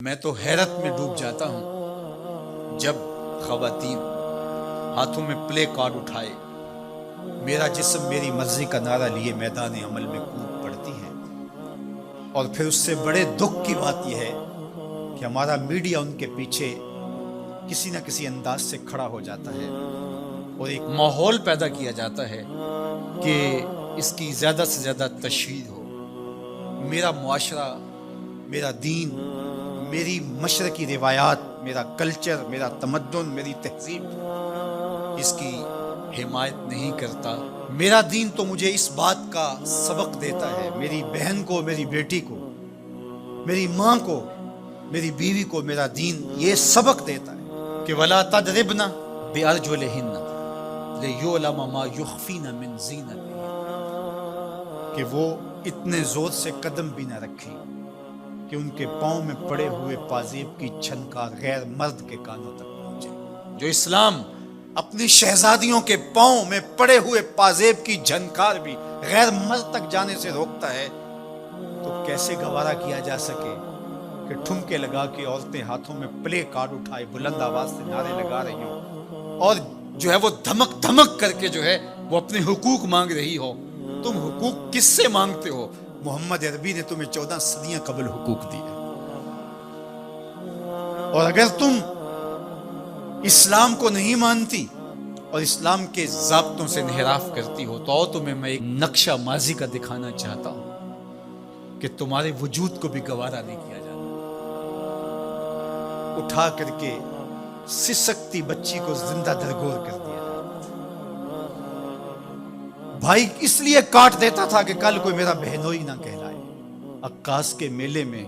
میں تو حیرت میں ڈوب جاتا ہوں جب خواتین ہاتھوں میں پلے کارڈ اٹھائے میرا جسم میری مرضی کا نعرہ لیے میدان عمل میں کود پڑتی ہیں، اور پھر اس سے بڑے دکھ کی بات یہ ہے کہ ہمارا میڈیا ان کے پیچھے کسی نہ کسی انداز سے کھڑا ہو جاتا ہے اور ایک ماحول پیدا کیا جاتا ہے کہ اس کی زیادہ سے زیادہ تشہیر ہو۔ میرا معاشرہ، میرا دین، میری مشرقی روایات، میرا کلچر، میرا تمدن، میری تہذیب اس کی حمایت نہیں کرتا۔ میرا دین تو مجھے اس بات کا سبق دیتا ہے، میری بہن کو، میری بیٹی کو، میری ماں کو، میری بیوی کو میرا دین یہ سبق دیتا ہے کہ وَلَا تَضْرِبْنَ بِأَرْجُلِهِنَّ لِيُعْلَمَ مَا يُخْفِينَ مِنْ زِينَتِهِنَّ، کہ وہ اتنے زور سے قدم بھی نہ رکھیں کہ ان کے پاؤں میں پڑے ہوئے پازیب کی چھنکار غیر مرد کے کانوں تک پہنچے۔ جو اسلام اپنی شہزادیوں کے پاؤں میں پڑے ہوئے پازیب کی جھنکار بھی غیر مرد تک جانے سے روکتا ہے، تو کیسے گوارا کیا جا سکے کہ ٹھمکے لگا کے عورتیں ہاتھوں میں پلے کارڈ اٹھائے بلند آواز سے نعرے لگا رہی ہوں اور جو ہے وہ دھمک دھمک کر کے جو ہے وہ اپنے حقوق مانگ رہی ہو۔ تم حقوق کس سے مانگتے ہو؟ محمد عربی نے تمہیں 14 صدیاں قبل حقوق دیے، اور اگر تم اسلام کو نہیں مانتی اور اسلام کے ضابطوں سے انحراف کرتی ہو تو تمہیں میں ایک نقشہ ماضی کا دکھانا چاہتا ہوں کہ تمہارے وجود کو بھی گوارا نہیں کیا جاتا۔ اٹھا کر کے سسکتی بچی کو زندہ درگور کر دیا جاتا۔ بھائی اس لیے کاٹ دیتا تھا کہ کل کوئی میرا بہنوئی نہ کہلائے۔ عکاس کے میلے میں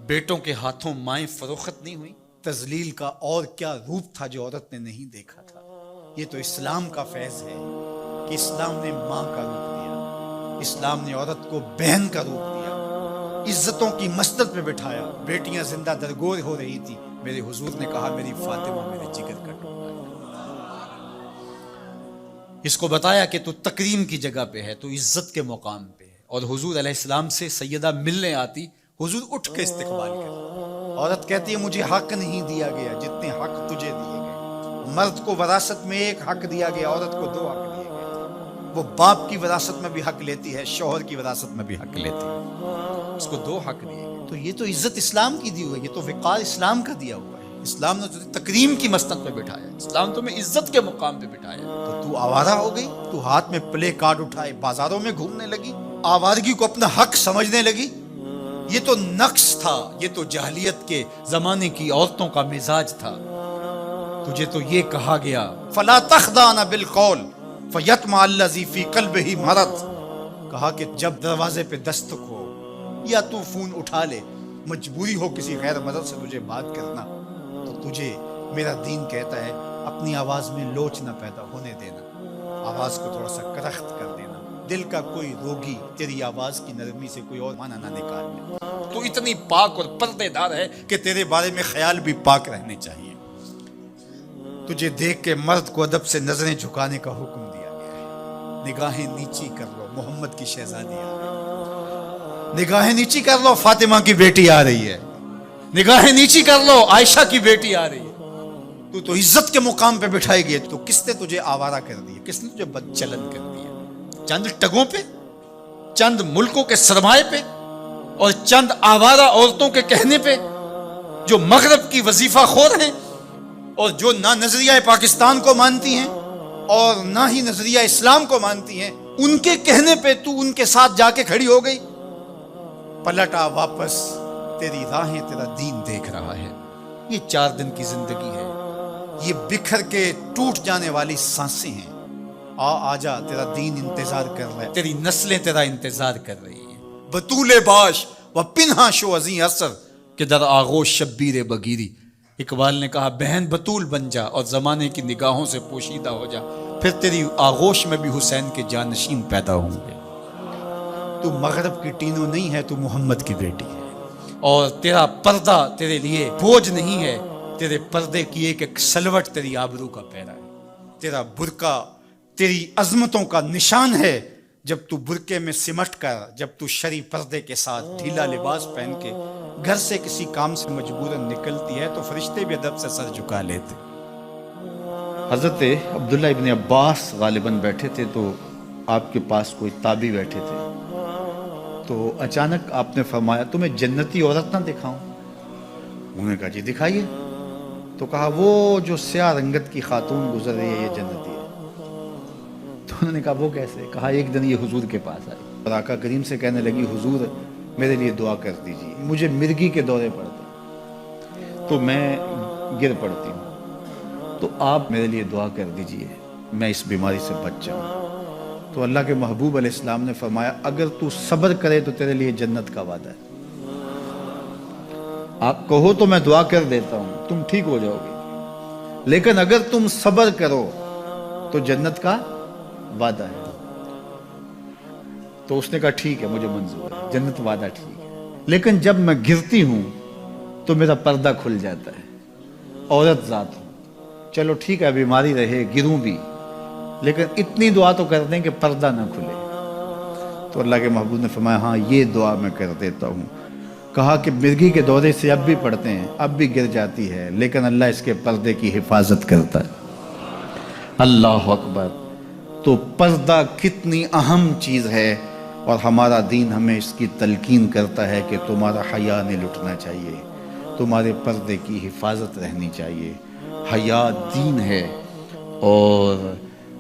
بیٹوں کے ہاتھوں مائیں فروخت نہیں ہوئی؟ تذلیل کا اور کیا روپ تھا جو عورت نے نہیں دیکھا تھا؟ یہ تو اسلام کا فیض ہے کہ اسلام نے ماں کا روپ دیا، اسلام نے عورت کو بہن کا روپ دیا، عزتوں کی مسند پہ بٹھایا۔ بیٹیاں زندہ درگور ہو رہی تھی، میرے حضور نے کہا میری فاطمہ میرے جگر کا ٹکڑا ہے۔ اس کو بتایا کہ تو تکریم کی جگہ پہ ہے، تو عزت کے مقام پہ ہے، اور حضور علیہ السلام سے سیدہ ملنے آتی، حضور اٹھ کے استقبال کرتے۔ عورت کہتی ہے مجھے حق نہیں دیا گیا جتنے حق تجھے دیے گئے۔ مرد کو وراثت میں ایک حق دیا گیا، عورت کو 2 حق دیے گئے۔ وہ باپ کی وراثت میں بھی حق لیتی ہے، شوہر کی وراثت میں بھی حق لیتی ہے، اس کو 2 حق دیے گئے۔ تو یہ تو عزت اسلام کی دی ہوئی ہے، یہ تو وقار اسلام کا دیا ہوا ہے۔ اسلام نے تجھے تکریم کی مسند پہ بٹھایا، اسلام تمہیں عزت کے مقام پہ بٹھایا، تو آوارہ ہو گئی؟ تو ہاتھ میں پلے کارڈ اٹھائے بازاروں میں گھومنے لگی، آوارگی کو اپنا حق سمجھنے لگی؟ یہ تو نقص تھا، یہ تو جاہلیت کے زمانے کی عورتوں کا مزاج تھا۔ تجھے تو یہ کہا گیا فَلَا تَخْضَعْنَ بِالْقَوْلِ فَيَطْمَعَ الَّذِي فِي قَلْبِهِ مَرَضٌ، کہا کہ جب دروازے پہ دستک ہو یا تو فون اٹھا لے، مجبوری ہو کسی غیر مرد سے تجھے بات کرنا، تو تجھے میرا دین کہتا ہے اپنی آواز میں لوچ نہ پیدا ہونے دینا، آواز کو تھوڑا سا کرخت کر دینا، دل کا کوئی روگی تیری آواز کی نرمی سے کوئی اور معنی نہ نکال لے۔ تو اتنی پاک اور پردے دار ہے کہ تیرے بارے میں خیال بھی پاک رہنے چاہیے۔ تجھے دیکھ کے مرد کو ادب سے نظریں جھکانے کا حکم دیا گیا ہے۔ نگاہیں نیچی کر لو، محمد کی شہزادی آ رہی ہے۔ نگاہیں نیچی کر لو، فاطمہ کی بیٹی آ رہی ہے۔ نگاہیں نیچی کر لو، عائشہ کی بیٹی آ رہی ہے۔ تو عزت کے مقام پہ بٹھائی گئی، تو کس نے تجھے آوارہ کر دیا؟ کس نے تجھے بدچلن کر دیا؟ چند ٹگوں پہ، چند ملکوں کے سرمائے پہ، اور چند آوارہ عورتوں کے کہنے پہ جو مغرب کی وظیفہ خور ہیں اور جو نہ نظریہ پاکستان کو مانتی ہیں اور نہ ہی نظریہ اسلام کو مانتی ہیں، ان کے کہنے پہ تو ان کے ساتھ جا کے کھڑی ہو گئی؟ پلٹا واپس، تیری راہیں تیرا دین دیکھ رہا ہے۔ یہ 4 دن کی زندگی ہے، یہ بکھر کے ٹوٹ جانے والی سانسیں ہیں۔ آ جا، تیرا دین انتظار کر رہا ہے، تیری نسلیں تیرا انتظار کر رہی ہیں۔ بطول باش و پنہا شو ازیں اثر کہ در آغوش شبیر بگیری۔ اقبال نے کہا بہن بطول بن جا اور زمانے کی نگاہوں سے پوشیدہ ہو جا، پھر تیری آغوش میں بھی حسین کے جانشین پیدا ہوں گے۔ تو مغرب کی ٹینو نہیں ہے، تو محمد کی بیٹی ہے، اور تیرا پردہ تیرے لیے بوجھ نہیں ہے، تیرے پردے کی ایک سلوٹ تیری آبرو کا پیرا ہے، تیرا برقع تیری عظمتوں کا نشان ہے، جب تو برقعے میں سمٹ کر، جب تو شرعی پردے کے ساتھ ڈھیلا لباس پہن کے گھر سے کسی کام سے مجبوراً نکلتی ہے تو فرشتے بھی ادب سے سر جھکا لیتے۔ حضرت عبداللہ ابن عباس غالباً بیٹھے تھے تو آپ کے پاس کوئی تابعی بیٹھے تھے، تو اچانک آپ نے فرمایا تمہیں جنتی عورت نہ دکھاؤں؟ انہوں نے کہا جی دکھائیے۔ تو کہا وہ جو سیاہ رنگت کی خاتون گزر رہی ہے یہ جنتی ہے۔ تو انہوں نے کہا وہ کیسے؟ کہا ایک دن یہ حضور کے پاس آئی اور آقا کریم سے کہنے لگی حضور میرے لیے دعا کر دیجیے، مجھے مرگی کے دورے پڑتے تو میں گر پڑتی ہوں، تو آپ میرے لیے دعا کر دیجیے میں اس بیماری سے بچ جاؤں۔ تو اللہ کے محبوب علیہ السلام نے فرمایا اگر تو صبر کرے تو تیرے لیے جنت کا وعدہ ہے، آپ کہو تو میں دعا کر دیتا ہوں تم ٹھیک ہو جاؤ گے، لیکن اگر تم صبر کرو تو جنت کا وعدہ ہے۔ تو اس نے کہا ٹھیک ہے مجھے منظور ہے، جنت وعدہ ٹھیک ہے، لیکن جب میں گرتی ہوں تو میرا پردہ کھل جاتا ہے، عورت ذات ہوں، چلو ٹھیک ہے بیماری رہے گروں بھی لیکن اتنی دعا تو کر دیں کہ پردہ نہ کھلے۔ تو اللہ کے محبوب نے فرمایا ہاں یہ دعا میں کر دیتا ہوں۔ کہا کہ مرگی کے دورے سے اب بھی پڑھتے ہیں، اب بھی گر جاتی ہے، لیکن اللہ اس کے پردے کی حفاظت کرتا ہے۔ اللہ اکبر۔ تو پردہ کتنی اہم چیز ہے، اور ہمارا دین ہمیں اس کی تلقین کرتا ہے کہ تمہارا حیا نہیں لٹنا چاہیے، تمہارے پردے کی حفاظت رہنی چاہیے۔ حیا دین ہے، اور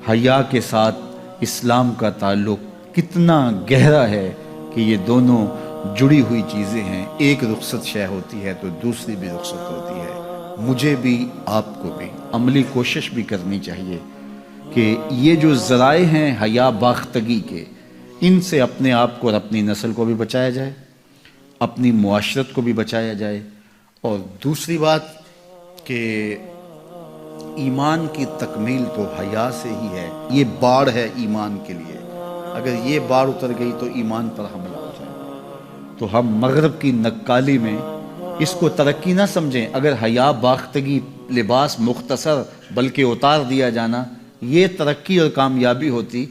حیا کے ساتھ اسلام کا تعلق کتنا گہرا ہے کہ یہ دونوں جڑی ہوئی چیزیں ہیں، ایک رخصت شے ہوتی ہے تو دوسری بھی رخصت ہوتی ہے۔ مجھے بھی آپ کو بھی عملی کوشش بھی کرنی چاہیے کہ یہ جو ذرائع ہیں حیا باختگی کے، ان سے اپنے آپ کو اور اپنی نسل کو بھی بچایا جائے، اپنی معاشرت کو بھی بچایا جائے۔ اور دوسری بات کہ ایمان کی تکمیل تو حیا سے ہی ہے، یہ باڑ ہے ایمان کے لیے، اگر یہ باڑ اتر گئی تو ایمان پر حملہ ہو جائے۔ تو ہم مغرب کی نکالی میں اس کو ترقی نہ سمجھیں، اگر حیا باختگی لباس مختصر بلکہ اتار دیا جانا یہ ترقی اور کامیابی ہوتی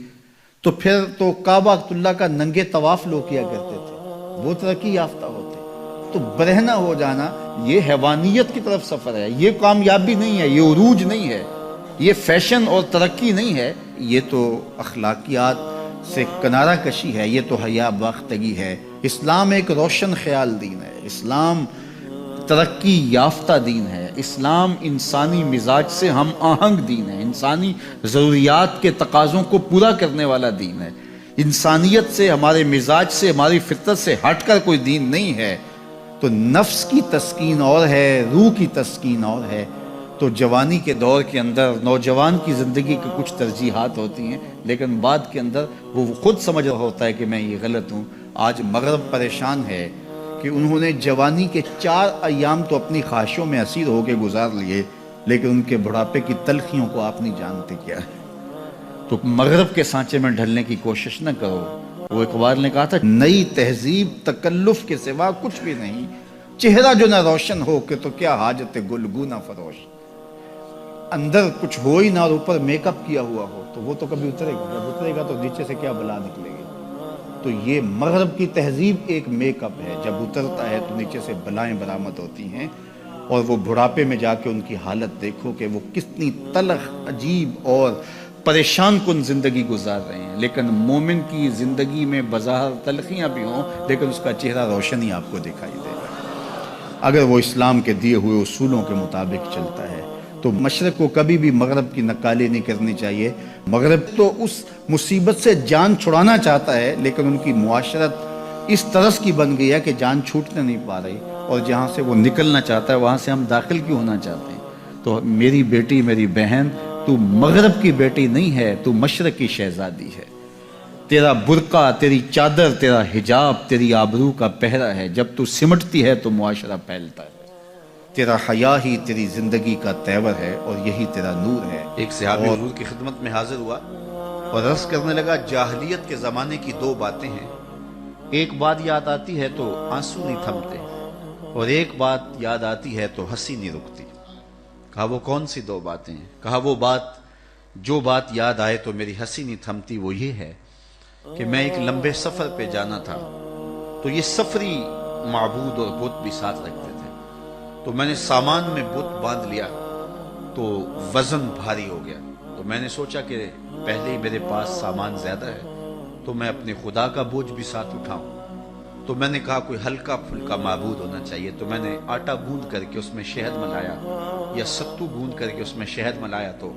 تو پھر تو کعبہ اللہ کا ننگے طواف لوگ کیا کرتے تھے، وہ ترقی یافتہ ہوتے۔ تو برہنہ ہو جانا یہ حیوانیت کی طرف سفر ہے، یہ کامیابی نہیں ہے، یہ عروج نہیں ہے، یہ فیشن اور ترقی نہیں ہے، یہ تو اخلاقیات سے کنارہ کشی ہے، یہ تو حیا باختگی ہے۔ اسلام ایک روشن خیال دین ہے، اسلام ترقی یافتہ دین ہے، اسلام انسانی مزاج سے ہم آہنگ دین ہے، انسانی ضروریات کے تقاضوں کو پورا کرنے والا دین ہے۔ انسانیت سے، ہمارے مزاج سے، ہماری فطرت سے ہٹ کر کوئی دین نہیں ہے۔ تو نفس کی تسکین اور ہے، روح کی تسکین اور ہے۔ تو جوانی کے دور کے اندر نوجوان کی زندگی کی کچھ ترجیحات ہوتی ہیں، لیکن بعد کے اندر وہ خود سمجھ رہا ہوتا ہے کہ میں یہ غلط ہوں۔ آج مغرب پریشان ہے کہ انہوں نے جوانی کے 4 ایام تو اپنی خواہشوں میں اسیر ہو کے گزار لیے، لیکن ان کے بڑھاپے کی تلخیوں کو آپ نہیں جانتے کیا ہے۔ تو مغرب کے سانچے میں ڈھلنے کی کوشش نہ کرو۔ وہ اقبال نے کہا تھا نئی تہذیب تکلف کے سوا کچھ بھی نہیں، چہرہ جو نہ روشن ہو کہ تو کیا حاجت گلگوں نہ فروش۔ اندر کچھ ہو ہی نہ اور اوپر میک اپ کیا ہوا ہو تو وہ تو کبھی اترے گا، جب اترے گا تو نیچے سے کیا بلا نکلے گی۔ تو یہ مغرب کی تہذیب ایک میک اپ ہے، جب اترتا ہے تو نیچے سے بلائیں برآمد ہوتی ہیں، اور وہ بڑھاپے میں جا کے ان کی حالت دیکھو کہ وہ کتنی تلخ، عجیب اور پریشان کن زندگی گزار رہے ہیں۔ لیکن مومن کی زندگی میں بظاہر تلخیاں بھی ہوں لیکن اس کا چہرہ روشن ہی آپ کو دکھائی دے گا اگر وہ اسلام کے دیے ہوئے اصولوں کے مطابق چلتا ہے۔ تو مشرق کو کبھی بھی مغرب کی نکالی نہیں کرنی چاہیے۔ مغرب تو اس مصیبت سے جان چھڑانا چاہتا ہے، لیکن ان کی معاشرت اس طرز کی بن گئی ہے کہ جان چھوٹنے نہیں پا رہی، اور جہاں سے وہ نکلنا چاہتا ہے وہاں سے ہم داخل کیوں ہونا چاہتے ہیں۔ تو میری بیٹی، میری بہن، تو مغرب کی بیٹی نہیں ہے، تو مشرق کی شہزادی ہے۔ تیرا برقع، تیری چادر، تیرا حجاب تیری آبرو کا پہرا ہے، جب تو سمٹتی ہے تو معاشرہ پھیلتا ہے۔ تیرا حیا ہی تیری زندگی کا تیور ہے، اور یہی تیرا نور ہے۔ ایک صحابی حضور کی خدمت میں حاضر ہوا اور عرض کرنے لگا جاہلیت کے زمانے کی 2 باتیں ہیں، ایک بات یاد آتی ہے تو آنسو نہیں تھمتے، اور ایک بات یاد آتی ہے تو ہنسی نہیں رکتی۔ کہا وہ کون سی 2 باتیں ہیں؟ کہا وہ بات، جو بات یاد آئے تو میری ہنسی نہیں تھمتی، وہ یہ ہے کہ میں ایک لمبے سفر پہ جانا تھا، تو یہ سفری معبود اور بت بھی ساتھ رکھتے تھے، تو میں نے سامان میں بت باندھ لیا تو وزن بھاری ہو گیا، تو میں نے سوچا کہ پہلے ہی میرے پاس سامان زیادہ ہے تو میں اپنے خدا کا بوجھ بھی ساتھ اٹھاؤں، تو میں نے کہا کوئی ہلکا پھلکا معبود ہونا چاہیے، تو میں نے آٹا گوندھ کر کے اس میں شہد ملایا یا ستو گوندھ کر کے اس میں شہد ملایا، تو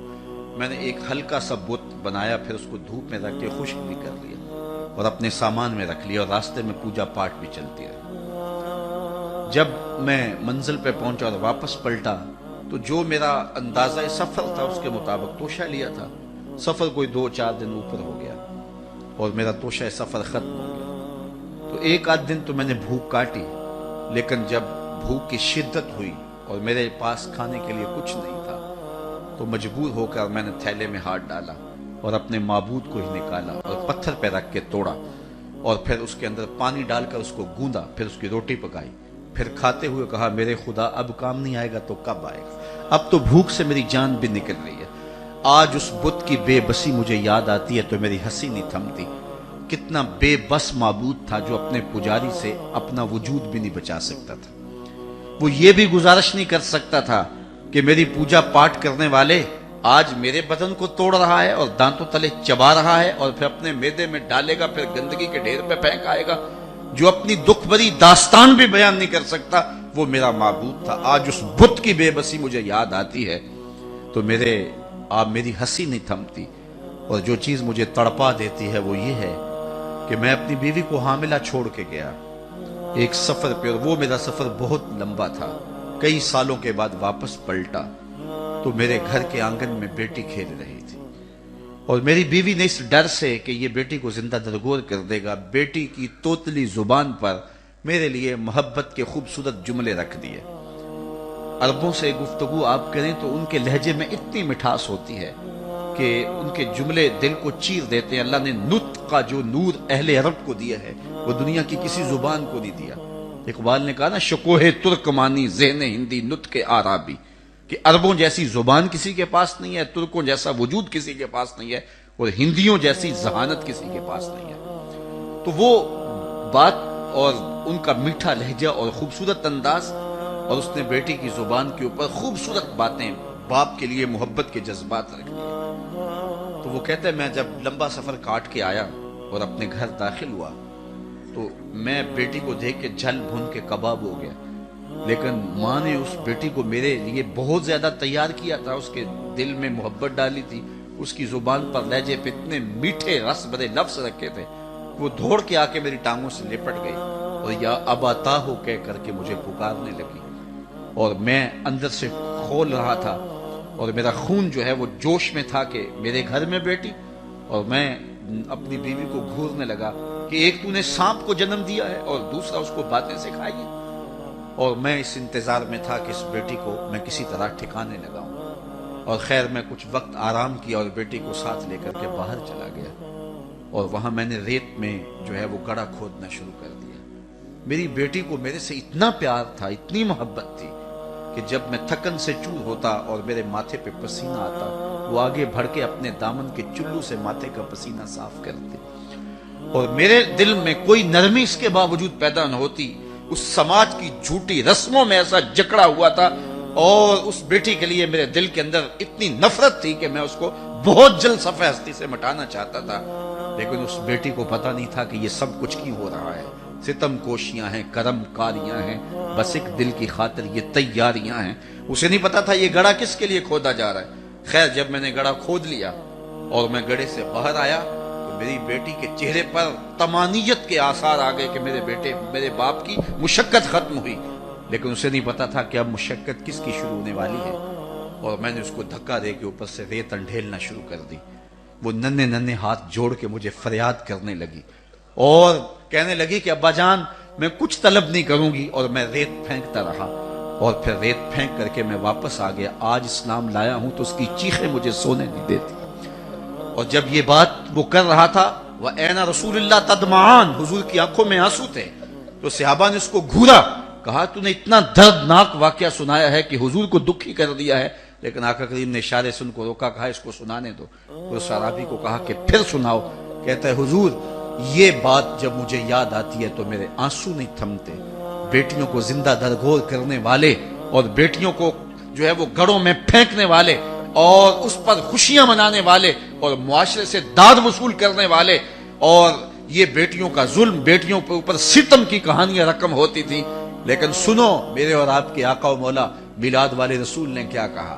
میں نے ایک ہلکا سا بت بنایا، پھر اس کو دھوپ میں رکھ کے خشک بھی کر لیا اور اپنے سامان میں رکھ لیا، اور راستے میں پوجا پاٹ بھی چلتی رہی۔ جب میں منزل پہ پہنچا اور واپس پلٹا تو جو میرا اندازہ سفر تھا اس کے مطابق توشہ لیا تھا، سفر کوئی 2-4 دن اوپر ہو گیا اور میرا توشہ سفر ختم ہو گیا، تو 1-8 دن تو میں نے بھوک کاٹی، لیکن جب بھوک کی شدت ہوئی اور میرے پاس کھانے کے لیے کچھ نہیں تھا تو مجبور ہو کر میں نے تھیلے میں ہاتھ ڈالا اور اپنے معبود کو ہی نکالا اور پتھر پہ رکھ کے توڑا، اور پھر اس کے اندر پانی ڈال کر اس کو گوندا، پھر اس کی روٹی پکائی، پھر کھاتے ہوئے کہا میرے خدا اب کام نہیں آئے گا تو کب آئے گا، اب تو بھوک سے میری جان بھی نکل رہی ہے۔ آج اس بت کی بے بسی مجھے یاد آتی ہے تو میری ہنسی نہیں تھمتی، کتنا بے بس معبود تھا جو اپنے پجاری سے اپنا وجود بھی نہیں بچا سکتا تھا، وہ یہ بھی گزارش نہیں کر سکتا تھا کہ میری پوجا پاٹ کرنے والے آج میرے بدن کو توڑ رہا ہے اور دانتوں تلے چبا رہا ہے اور پھر اپنے میدے میں ڈالے گا، پھر گندگی کے ڈھیر پہ پھینک آئے گا، جو اپنی دکھ بھری داستان بھی بیان نہیں کر سکتا، وہ میرا معبود تھا۔ آج اس بت کی بے بسی مجھے یاد آتی ہے تو میری ہنسی نہیں تھمتی، اور جو چیز مجھے تڑپا دیتی ہے وہ یہ ہے کہ میں اپنی بیوی کو حاملہ چھوڑ کے گیا ایک سفر پہ، اور وہ میرا سفر بہت لمبا تھا، کئی سالوں کے بعد واپس پلٹا تو میرے گھر کے آنگن میں بیٹی کھیل رہی تھی، اور میری بیوی نے اس ڈر سے کہ یہ بیٹی کو زندہ درگور کر دے گا، بیٹی کی توتلی زبان پر میرے لیے محبت کے خوبصورت جملے رکھ دیے۔ عربوں سے گفتگو آپ کریں تو ان کے لہجے میں اتنی مٹھاس ہوتی ہے کہ ان کے جملے دل کو چیر دیتے ہیں۔ اللہ نے نطق کا جو نور اہل عرب کو دیا ہے وہ دنیا کی کسی زبان کو نہیں دیا۔ اقبال نے کہا نا شکوہ ترکمانی ذہن ہندی نطق عربی، کہ عربوں جیسی زبان کسی کے پاس نہیں ہے، ترکوں جیسا وجود کسی کے پاس نہیں ہے، اور ہندیوں جیسی ذہانت کسی کے پاس نہیں ہے۔ تو وہ بات اور ان کا میٹھا لہجہ اور خوبصورت انداز، اور اس نے بیٹی کی زبان کے اوپر خوبصورت باتیں، باپ کے لیے محبت کے جذبات رکھ دیے۔ تو وہ کہتے ہیں میں جب لمبا سفر کاٹ کے آیا اور اپنے گھر داخل ہوا تو میں بیٹی کو دیکھ کے جھل بھن کے کباب ہو گیا، لیکن ماں نے اس بیٹی کو میرے لیے بہت زیادہ تیار کیا تھا، اس کے دل میں محبت ڈالی تھی، اس کی زبان پر لہجے پہ اتنے میٹھے رس بھرے لفظ رکھے تھے، وہ دوڑ کے آ کے میری ٹانگوں سے لپٹ گئی اور یا ابا تاہو کہہ کر کے مجھے پکارنے لگی، اور میں اندر سے کھول رہا تھا اور میرا خون جو ہے وہ جوش میں تھا کہ میرے گھر میں بیٹی، اور میں اپنی بیوی کو گھورنے لگا کہ ایک تو نے سانپ کو جنم دیا ہے اور دوسرا اس کو باتیں سکھائی ہیں، اور میں اس انتظار میں تھا کہ اس بیٹی کو میں کسی طرح ٹھکانے لگاؤں، اور خیر میں کچھ وقت آرام کیا اور بیٹی کو ساتھ لے کر کے باہر چلا گیا، اور وہاں میں نے ریت میں جو ہے وہ گڑھا کھودنا شروع کر دیا۔ میری بیٹی کو میرے سے اتنا پیار تھا، اتنی محبت تھی کہ جب میں تھکن سے چور ہوتا اور میرے ماتھے پہ پسینہ آتا، وہ آگے بڑھ کے اپنے دامن کے چلو سے ماتھے کا پسینہ صاف کرتے، اور میرے دل میں کوئی نرمی اس کے باوجود پیدا نہ ہوتی، اس سماج کی جھوٹی رسموں میں ایسا جکڑا ہوا تھا، اور اس بیٹی کے لیے میرے دل کے اندر اتنی نفرت تھی کہ میں اس کو بہت جلد صفحہ ہستی سے مٹانا چاہتا تھا، لیکن اس بیٹی کو پتا نہیں تھا کہ یہ سب کچھ کیوں ہو رہا ہے، ستم کوشیاں ہیں، کرم کاریاں ہیں، بس ایک دل کی خاطر یہ تیاریاں ہیں۔ اسے نہیں پتا تھا یہ گڑھا کس کے لیے کھودا جا رہا ہے۔ خیر جب میں نے گڑھا کھود لیا اور میں گڑھے سے باہر آیا تو میری بیٹی کے چہرے پر طمانیت کے آثار آ گئے کہ میرے باپ کی مشقت ختم ہوئی، لیکن اسے نہیں پتا تھا کہ اب مشقت کس کی شروع ہونے والی ہے، اور میں نے اس کو دھکا دے کے اوپر سے ریت انڈھیلنا شروع کر دی۔ وہ ننھے ہاتھ جوڑ کے مجھے فریاد کرنے لگی اور کہنے لگی کہ ابا جان میں کچھ طلب نہیں کروں گی، اور میں ریت پھینکتا رہا، اور پھر ریت پھینک کر کے میں واپس آ گیا۔ آج اسلام لایا ہوں تو اس کی چیخیں مجھے سونے نہیں دیتی۔ اور جب یہ بات وہ کر رہا تھا وَأَيْنَ رَسُولِ اللَّهِ تَدْمَعَانِ، حضور کی آنکھوں میں آنسو تھے، تو صحابہ نے اس کو گھورا، کہا تو نے اتنا دردناک واقعہ سنایا ہے کہ حضور کو دکھی کر دیا ہے، لیکن آقا کریم نے اشارے سے ان کو روکا، کہا اس کو سنانے دو۔ تو صحابی کو کہا کہ پھر سناؤ۔ کہتا ہے حضور یہ بات جب مجھے یاد آتی ہے تو میرے آنسو نہیں تھمتے. بیٹیوں کو زندہ درگور کرنے والے اور بیٹیوں کو جو ہے وہ گڑوں میں پھینکنے والے اور اس پر خوشیاں منانے والے اور معاشرے سے داد وصول کرنے والے اور یہ بیٹیوں کا ظلم، بیٹیوں کے اوپر ستم کی کہانیاں رقم ہوتی تھی. لیکن سنو میرے اور آپ کے آقا و مولا میلاد والے رسول نے کیا کہا.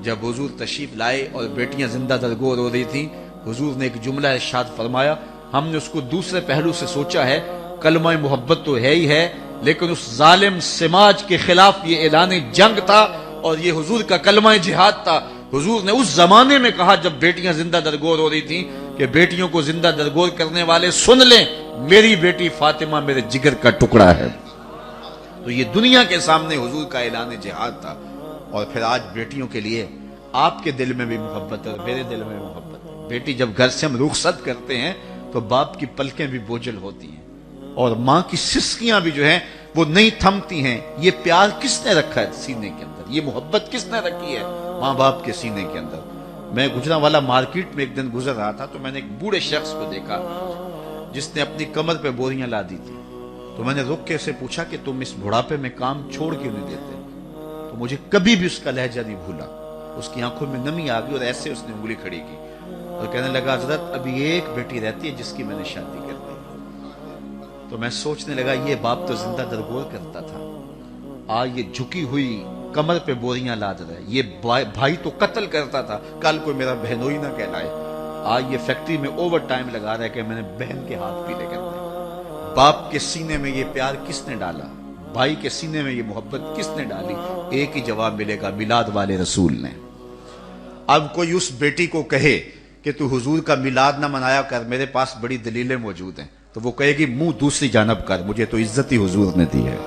جب حضور تشریف لائے اور بیٹیاں زندہ درگور ہو رہی تھیں، حضور نے ایک جملہ ارشاد فرمایا. ہم نے اس کو دوسرے پہلو سے سوچا ہے، کلمہ محبت تو ہے ہی ہے، لیکن اس ظالم سماج کے خلاف یہ اعلان جنگ تھا اور یہ حضور کا کلمہ جہاد تھا. حضور نے اس زمانے میں کہا جب بیٹیاں زندہ درگور ہو رہی تھیں کہ بیٹیوں کو زندہ درگور کرنے والے سن لیں، میری بیٹی فاطمہ میرے جگر کا ٹکڑا ہے. تو یہ دنیا کے سامنے حضور کا اعلان جہاد تھا. اور پھر آج بیٹیوں کے لیے آپ کے دل میں بھی محبت ہے اور میرے دل میں بھی محبت ہے. بیٹی جب گھر سے ہم رخصت کرتے ہیں تو باپ کی پلکیں بھی بوجھل ہوتی ہیں اور ماں کی سسکیاں بھی جو ہیں وہ نہیں تھمتی ہیں. یہ پیار کس نے رکھا ہے سینے کے اندر؟ یہ محبت کس نے رکھی ہے ماں باپ کے سینے کے اندر؟ میں گجرانوالہ مارکیٹ میں ایک دن گزر رہا تھا تو میں نے ایک بوڑھے شخص کو دیکھا جس نے اپنی کمر پہ بوریاں لا دی تھی. تو میں نے رک کے اسے پوچھا کہ تم اس بڑھاپے میں کام چھوڑ کیوں نہیں دیتے؟ تو مجھے کبھی بھی اس کا لہجہ نہیں بھولا. اس کی آنکھوں میں نمی آ گئی اور ایسے اس نے انگلی کھڑی کی اور کہنے لگا حضرت ابھی ایک بیٹی رہتی ہے جس کی میں نے شادی کر دی. تو میں سوچنے لگا یہ باپ تو زندہ درگور کرتا تھا، آج یہ جھکی ہوئی کمر پہ بوریاں لاد رہا ہے. یہ بھائی تو قتل کرتا تھا، کل کوئی میرا بہنوئی نہ کہلائے. آج یہ فیکٹری میں اوور ٹائم لگا رہا ہے کہ میں نے بہن کے ہاتھ پیلے کرنے. باپ کے سینے میں یہ پیار کس نے ڈالا؟ بھائی کے سینے میں یہ محبت کس نے ڈالی؟ ایک ہی جواب ملے گا، میلاد والے رسول نے. اب کوئی اس بیٹی کو کہے کہ تو حضور کا میلاد نہ منایا کر، میرے پاس بڑی دلیلیں موجود ہیں، تو وہ کہے گی منہ دوسری جانب کر. مجھے تو عزت ہی حضور نے دی ہے،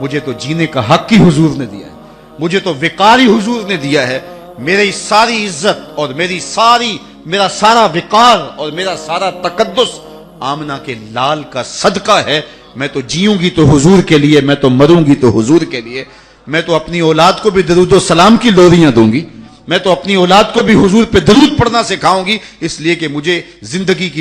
مجھے تو جینے کا حق ہی حضور نے دیا ہے، مجھے تو وقار ہی حضور نے دیا ہے. میری ساری عزت اور میرا سارا وقار اور میرا سارا تقدس آمنہ کے لال کا صدقہ ہے. میں تو جیوں گی تو حضور کے لیے، میں تو مروں گی تو حضور کے لیے. میں تو اپنی اولاد کو بھی درود و سلام کی لوریاں دوں گی، میں تو اپنی اولاد کو بھی حضور پہ درود پڑھنا سکھاؤں گی، اس لیے کہ مجھے زندگی کی